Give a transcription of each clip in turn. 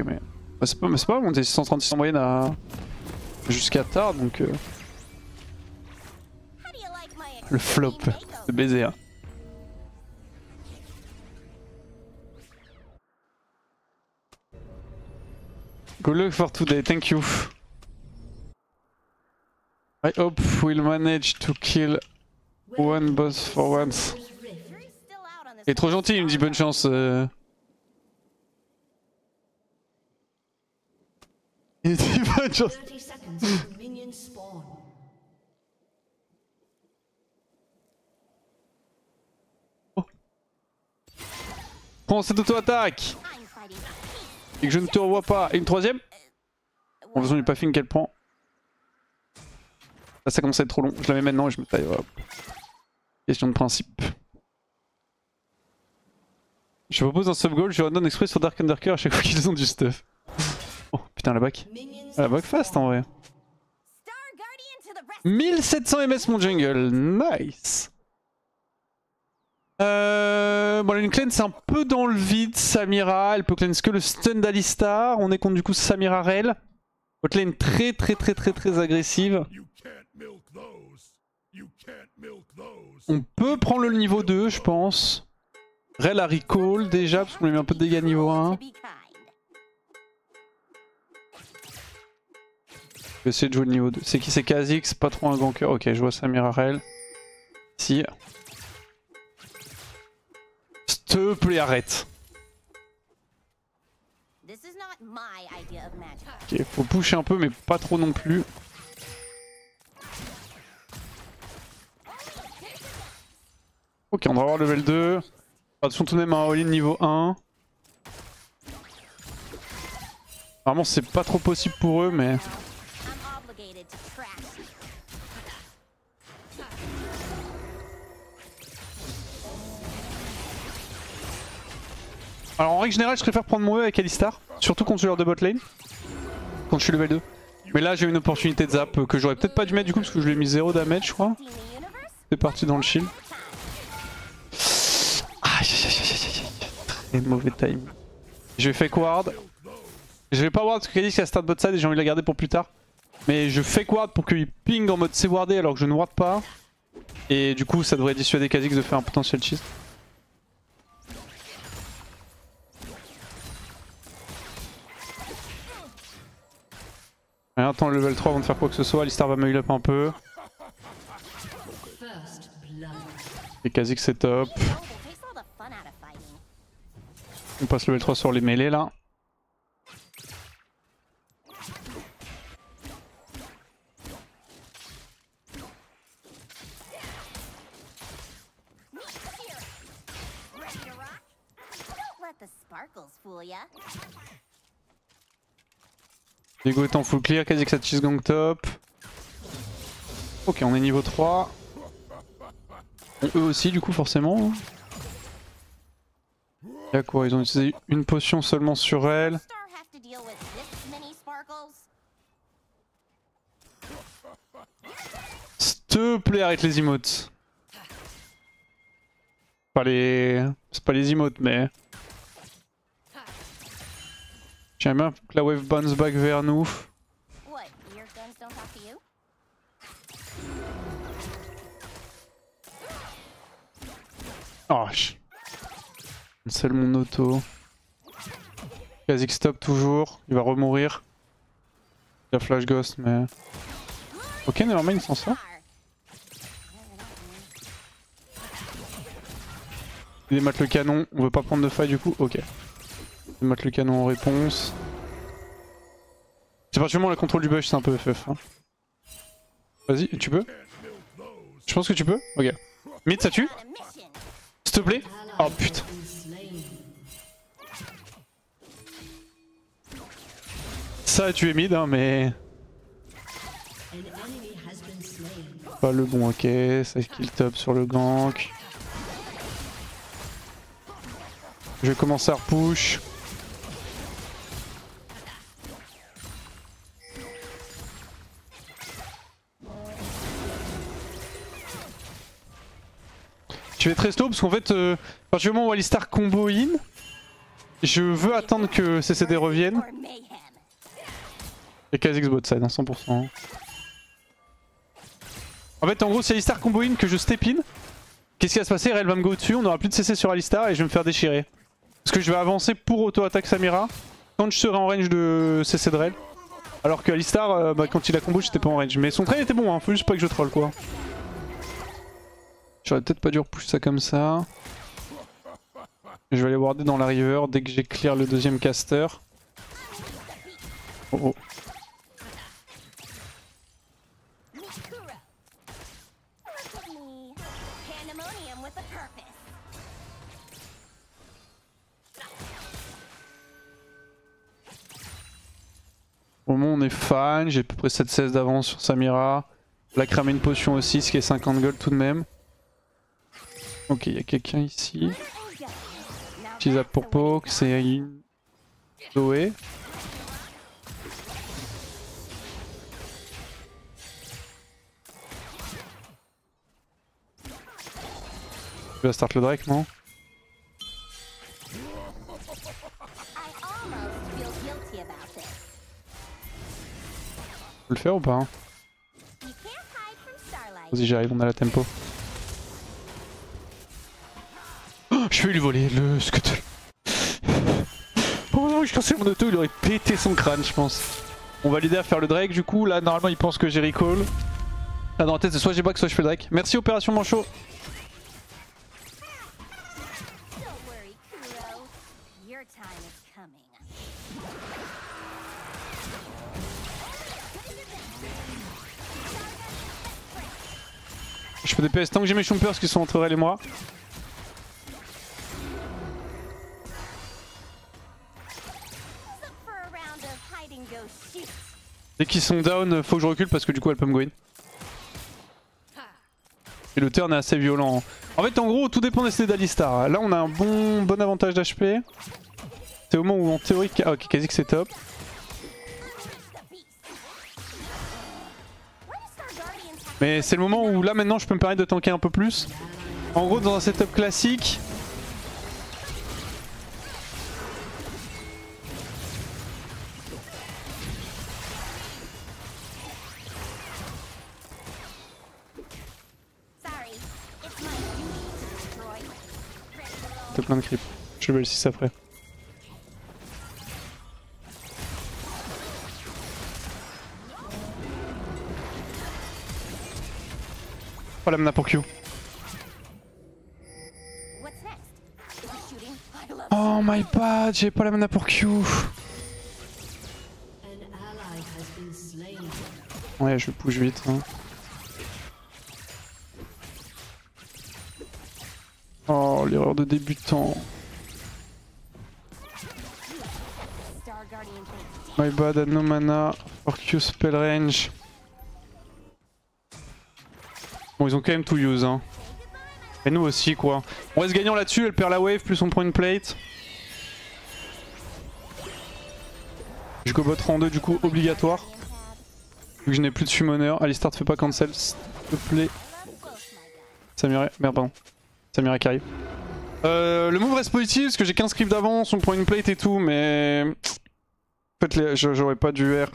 mais bah, c'est pas mal, on était 636 en moyenne à jusqu'à tard donc le flop, c'est baiser hein. Good luck for today, thank you. I hope we'll manage to kill one boss for once. Il est trop gentil, il me dit bonne chance. Il dit bonne chance. Oh. Prends cette auto-attaque. Et que je ne te revois pas. Et une troisième. En faisant du puffing qu'elle prend. Là ça commence à être trop long. Je la mets maintenant et je me taille. Hop. Question de principe. Je propose un sub-goal, je random exprès sur Dark Undercurrent à chaque fois qu'ils ont du stuff. Oh putain la back. Ah, la back fast en vrai. 1700 ms mon jungle, nice. Bon la cleanse c'est un peu dans le vide, Samira, elle peut cleanse que le stun d'Alistar, on est contre du coup Samira Rel. Botlane très agressive. On peut prendre le niveau 2 je pense. Rel a recall déjà parce qu'on lui a mis un peu de dégâts niveau 1. Je vais essayer de jouer le niveau 2. C'est qui? C'est Kha'Zix, pas trop un ganker. Ok, je vois Samira Rel. Si. S'il te plaît, arrête. Ok, faut pusher un peu, mais pas trop non plus. Ok, on va avoir level 2. Attention tout de même à un all-in niveau 1. Vraiment, c'est pas trop possible pour eux, mais. Alors en règle générale je préfère prendre mon E avec Alistar, surtout contre joueur de bot lane, quand je suis level 2. Mais là j'ai une opportunité de zap que j'aurais peut-être pas dû mettre du coup parce que je lui ai mis 0 damage je crois. C'est parti dans le shield. Aïe très mauvais time. Je vais fake ward. Je vais pas ward parce que Kha'Zix a start bot side et j'ai envie de la garder pour plus tard. Mais je fake ward pour qu'il ping en mode c'est wardé alors que je ne ward pas. Et du coup ça devrait dissuader Kha'Zix de faire un potentiel cheese. Attends le level 3 avant de faire quoi que ce soit, Alistar va me heal up un peu. Et Kha'Zix c'est top. On passe level 3 sur les mêlées là. Diego est en full clear, Kha'Zix a cheese gang top. Ok, on est niveau 3. Et eux aussi du coup forcément. Y'a quoi? Ils ont utilisé une potion seulement sur elle. S'il te plaît arrête les emotes. C'est pas les emotes mais... J'aime bien que la wave bounce back vers nous. Oh, cancel mon auto. Kha'Zix stop toujours, il va remourir. Il a flash ghost mais... Ok, Nevermind il s'en sort. Il démate le canon, on veut pas prendre de fight du coup, ok. Il démate le canon en réponse. C'est particulièrement le contrôle du bush, c'est un peu FF. Hein. Vas-y, tu peux? Je pense que tu peux? Ok. Mid, ça tue? S'il te plaît? Oh putain. Ça a tué mid, hein, mais... Pas le bon, ok. Ça kill top sur le gank. Je vais commencer à repush. Je vais très slow parce qu'en fait, à partir du moment où Alistar combo in, Je veux attendre que CCD revienne. Et Kha'Zix bot side, 100%. En fait, en gros, si Alistar combo in que je step in, qu'est-ce qui va se passer? Rell va me go dessus, on aura plus de CC sur Alistar et je vais me faire déchirer. Parce que je vais avancer pour auto-attaque Samira quand je serai en range de CC de Rell. Alors que Alistar, quand il a combo, j'étais pas en range. Mais son trade était bon, hein, faut juste pas que je troll quoi. J'aurais peut-être pas dû repush ça comme ça. Je vais aller warder dans la river dès que j'ai clear le deuxième caster. Oh oh. Au moment on est fan, j'ai à peu près 7-16 d'avance sur Samira. Là cramer une potion aussi, ce qui est 50 gold tout de même. Ok, il y a quelqu'un ici. Petit zap pour poke, c'est une Zoé. Tu vas start le Drake, non? Faut le faire ou pas hein? Vas-y j'arrive, on a la tempo. Oh, je vais lui voler le scuttle. Oh non, je cassais mon auto, il aurait pété son crâne je pense. On va l'aider à faire le Drake du coup, là normalement il pense que j'ai recall. Là dans la tête c'est soit j'ai back soit je fais le Drake. Merci Opération Manchot. Je fais des PS tant que j'ai mes chompers qui sont entre Rell et moi. Dès qu'ils sont down, faut que je recule parce que du coup elle peut me go in. Et le turn est assez violent. En fait en gros tout dépend des CD d'Alistar. Là on a un bon avantage d'HP. C'est au moment où en théorie... Ah ok, quasi que c'est top. Mais c'est le moment où là maintenant je peux me permettre de tanker un peu plus. En gros dans un setup classique... T'as plein de creep. Je vais le 6 après. Oh la mana pour Q. Oh my bad, j'ai pas la mana pour Q. Ouais, je push vite. Hein. Oh, l'erreur de débutant. My bad, no mana for Q spell range. Bon, ils ont quand même tout use. Hein. Et nous aussi, quoi. On reste gagnant là-dessus, elle perd la wave, plus on prend une plate. Je go bot rang 2, du coup, obligatoire. Vu que je n'ai plus de summoner. Alistar, te fais pas cancel, s'il te plaît. Samira, merde, pardon. Samira qui arrive. Le move reste positif parce que j'ai 15 creeps d'avance, on prend une plate et tout, mais... En fait, j'aurais pas dû R.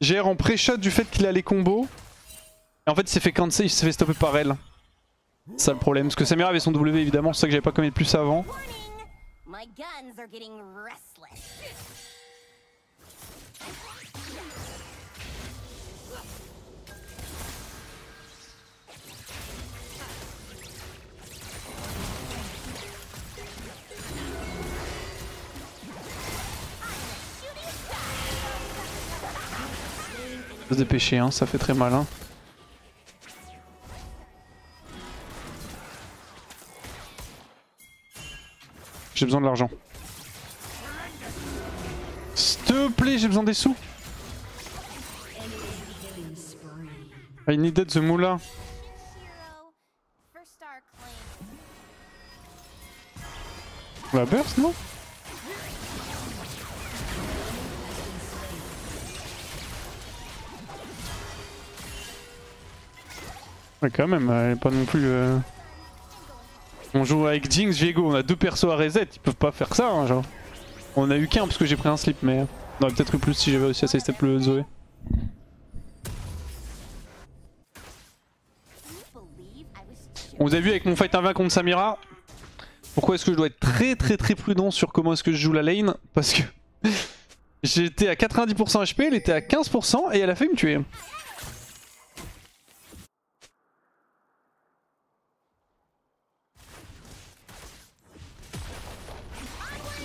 J'ai R en pré-shot du fait qu'il a les combos. Et en fait, il s'est fait cancel, il s'est fait stopper par elle. C'est ça le problème. Parce que Samira avait son W évidemment, c'est ça que j'avais pas commis plus avant. Faut se dépêcher, hein, ça fait très mal. Hein. J'ai besoin de l'argent. S'il te plaît, j'ai besoin des sous. I needed the moula. La burst, non? Ouais, quand même, elle est pas non plus... On joue avec Jinx, Viego, on a deux persos à reset, ils peuvent pas faire ça, hein, genre. On a eu qu'un parce que j'ai pris un slip, mais on aurait peut-être eu plus si j'avais réussi à sidestep le Zoé. On vous a vu avec mon fight 1v contre Samira. Pourquoi est-ce que je dois être très prudent sur comment est-ce que je joue la lane? Parce que j'étais à 90% HP, elle était à 15% et elle a failli me tuer.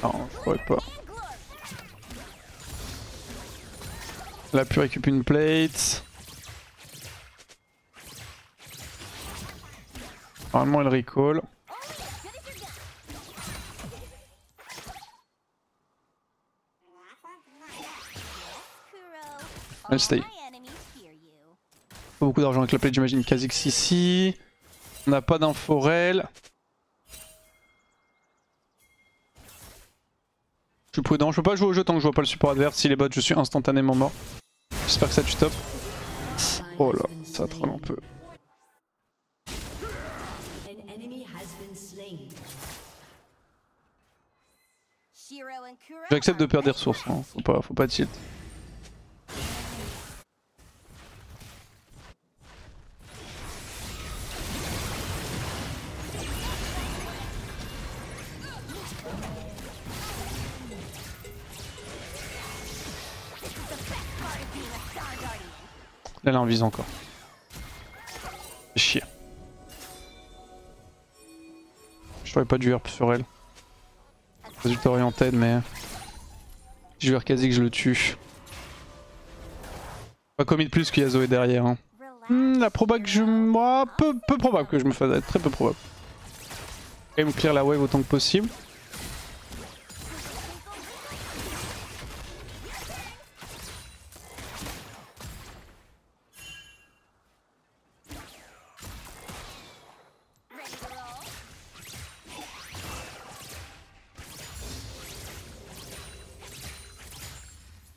Non, je pourrais pas. Elle a pu récupérer une plate. Normalement elle recall. Elle stay. Pas beaucoup d'argent avec la plate, j'imagine. Kha'Zix ici. On n'a pas d'inforel. Je suis prudent, je peux pas jouer au jeu tant que je vois pas le support adverse. Si les bots, je suis instantanément mort. J'espère que ça tue top. Oh là, ça troll un peu. J'accepte de perdre des ressources, hein. Faut pas tilt. Là, elle a un vise encore. Chier. Je ferais pas du herp sur elle. Résultat orienté, mais je vais quasi que je le tue. Pas commis de plus qu'il y a Zoé derrière. Hein. La proba que je... Moi, peu probable que je me fasse, très peu probable. Quand même clear la wave autant que possible.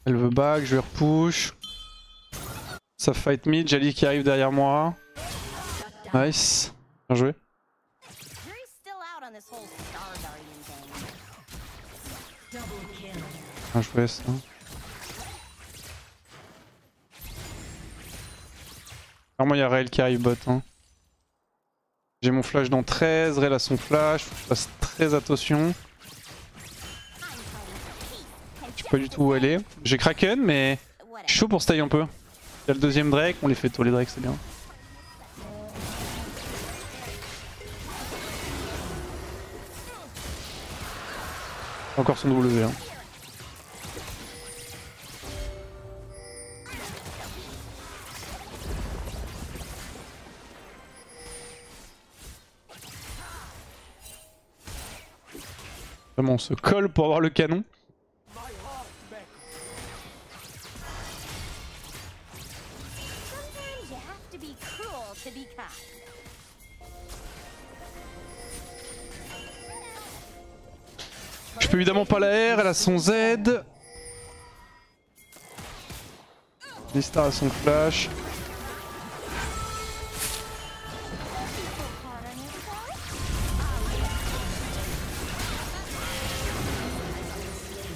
Elle veut back, je vais repush. Ça fight mid, Jali qui arrive derrière moi. Nice. Bien joué. Bien joué ça. Vraiment il y a Raël qui arrive bot. Hein. J'ai mon flash dans 13, Raël a son flash, faut que je fasse très attention. Je sais pas du tout où elle est. J'ai Kraken mais je suis chaud pour stay un peu. Il y a le deuxième Drake, on les fait tôt les Drakes, c'est bien. Encore son W. Hein. Vraiment on se colle pour avoir le canon. Je peux évidemment pas la R, elle a son Z. Listar a son flash.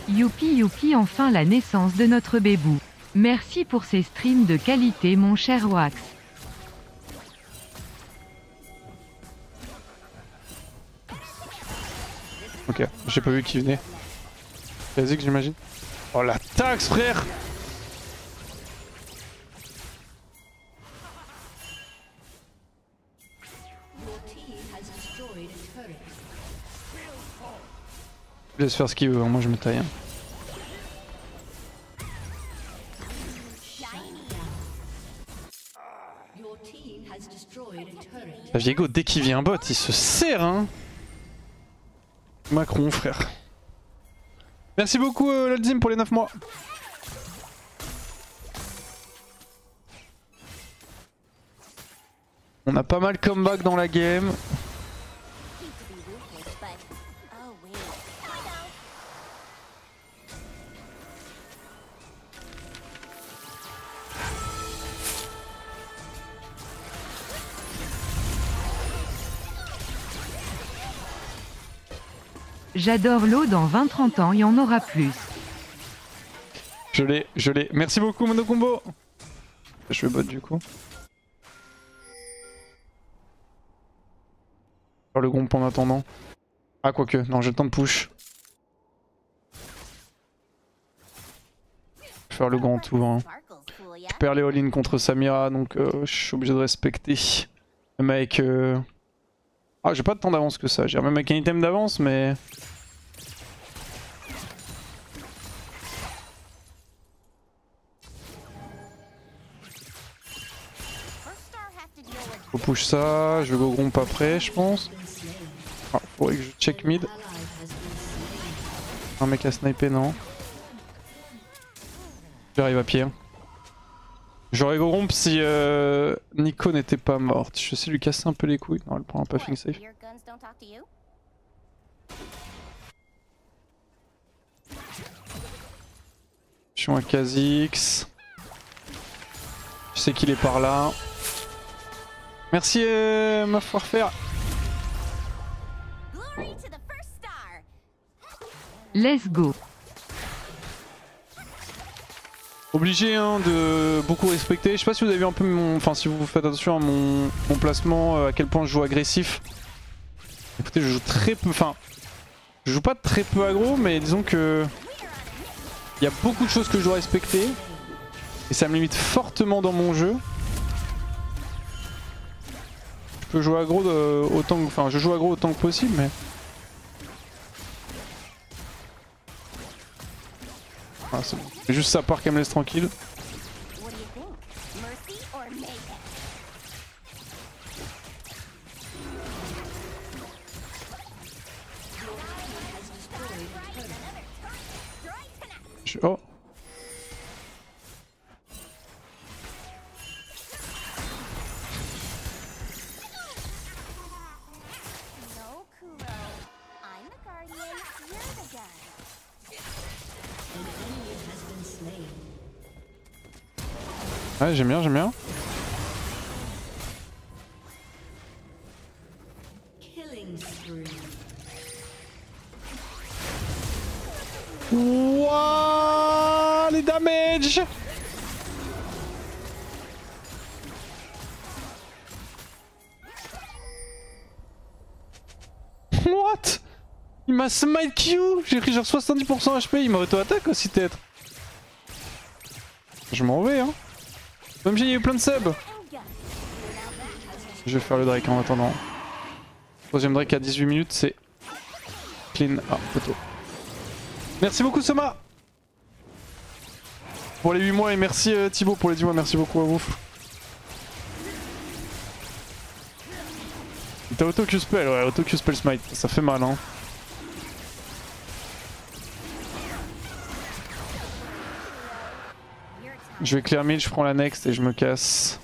Youpi youpi, enfin la naissance de notre bébou. Merci pour ces streams de qualité mon cher Wax. Ok, j'ai pas vu qui venait. Kha'Zix j'imagine. Oh la taxe frère. Laisse faire ce qu'il veut, hein. Moi je me taille. Hein. Viego dès qu'il vient bot il se serre hein. Macron frère. Merci beaucoup l'Alzim pour les 9 mois. On a pas mal comeback dans la game. J'adore l'eau, dans 20-30 ans, il y en aura plus. Je l'ai, je l'ai. Merci beaucoup, Monocombo. Je vais bot du coup. Faire le groupe en attendant. Ah, quoique, non, j'ai le temps de push. Faire le grand tour. Hein. Je perds les all-in contre Samira, donc je suis obligé de respecter. Même avec... Ah, j'ai pas de temps d'avance que ça. J'ai même avec un item d'avance, mais... Faut push ça, je vais go gromp après, je pense. Ah, faudrait que je check mid. Un mec à sniper, non. J'arrive à pied. Hein. J'aurais go gromp si Nico n'était pas morte. Je sais lui casser un peu les couilles. Non, elle prend un puffing safe. Je suis un Kha'Zix. Je sais qu'il est par là. Merci ma Warfare. Let's go. Obligé hein, de beaucoup respecter. Je sais pas si vous avez vu un peu mon... Enfin si vous faites attention à mon placement, à quel point je joue agressif. Écoutez, je joue très peu... Enfin, je joue pas très peu aggro, mais disons que... Il y a beaucoup de choses que je dois respecter. Et ça me limite fortement dans mon jeu. Je peux jouer aggro autant que... Enfin, je joue aggro autant que possible, mais... Ah, c'est bon. C'est juste sa part qu'elle me laisse tranquille. Oh. Ouais, j'aime bien, j'aime bien. Wouah, les damage. What? Il m'a smite Q. J'ai pris genre 70% HP, il m'a auto-attaque aussi peut-être. Je m'en vais hein. Même j'ai eu plein de subs. Je vais faire le Drake en attendant. Troisième Drake à 18 minutes, c'est clean. Ah, photo. Merci beaucoup Soma pour les 8 mois et merci Thibaut pour les 10 mois, merci beaucoup à vous. T'as auto-Q-spell, ouais, auto-Q-spell smite, ça fait mal hein. Je vais clear mid, je prends la next et je me casse.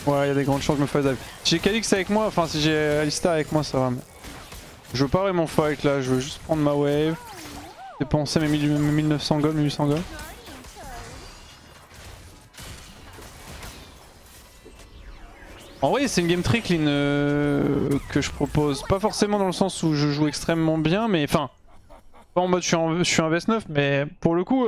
Ouais, il y a des grandes chances que je me fasse dive. Si j'ai Kha'Zix avec moi, enfin si j'ai Alistar avec moi, ça va. Mais... Je veux pas vraiment fight là, je veux juste prendre ma wave. Dépenser mes 1900 gold, 1800 gold. En vrai, c'est une game trick clean que je propose. Pas forcément dans le sens où je joue extrêmement bien, mais enfin. Pas en mode je suis un vs 9, mais pour le coup.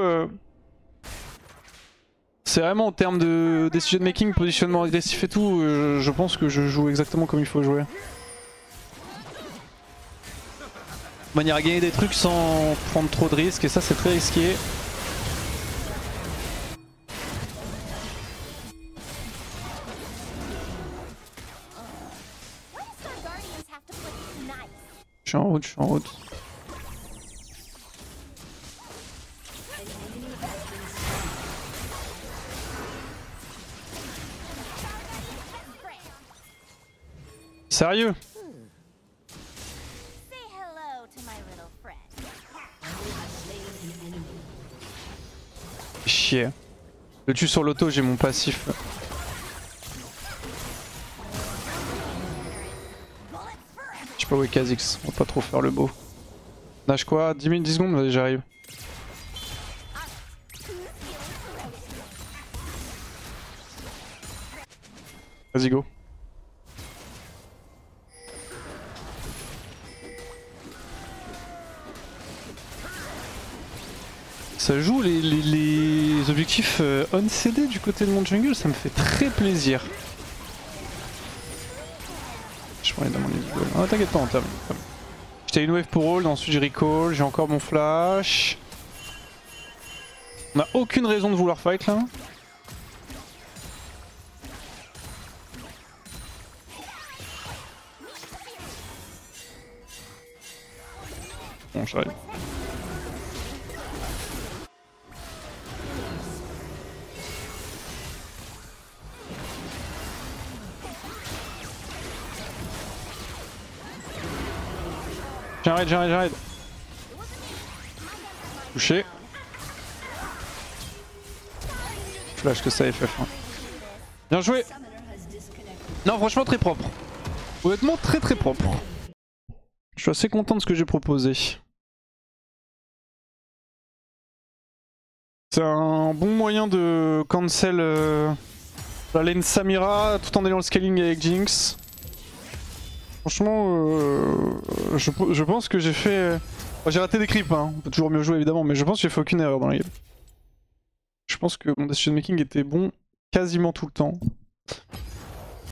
C'est vraiment en termes de decision making, positionnement agressif et tout, je pense que je joue exactement comme il faut jouer. De manière à gagner des trucs sans prendre trop de risques, et ça c'est très risqué. Je suis en route, je suis en route. Sérieux? Chier. Le tue sur l'auto, j'ai mon passif. Je sais pas où est Kha'Zix, on va pas trop faire le beau. Nage quoi? 10 minutes, 10 secondes, vas-y j'arrive. Vas-y go. Ça joue les objectifs on-CD du côté de mon jungle, ça me fait très plaisir. Je prends les demandes individuelles. Ah t'inquiète pas, on termine. J'étais une wave pour hold, ensuite j'ai recall, j'ai encore mon flash. On a aucune raison de vouloir fight là. Bon j'arrive. J'arrête. Touché. Flash que ça FF. Hein. Bien joué. Non franchement très propre. Honnêtement très propre. Je suis assez content de ce que j'ai proposé. C'est un bon moyen de cancel la lane Samira tout en ayant le scaling avec Jinx. Franchement, je pense que j'ai fait... j'ai raté des creeps, hein. On peut toujours mieux jouer évidemment, mais je pense que j'ai fait aucune erreur dans la game. Je pense que mon decision making était bon quasiment tout le temps.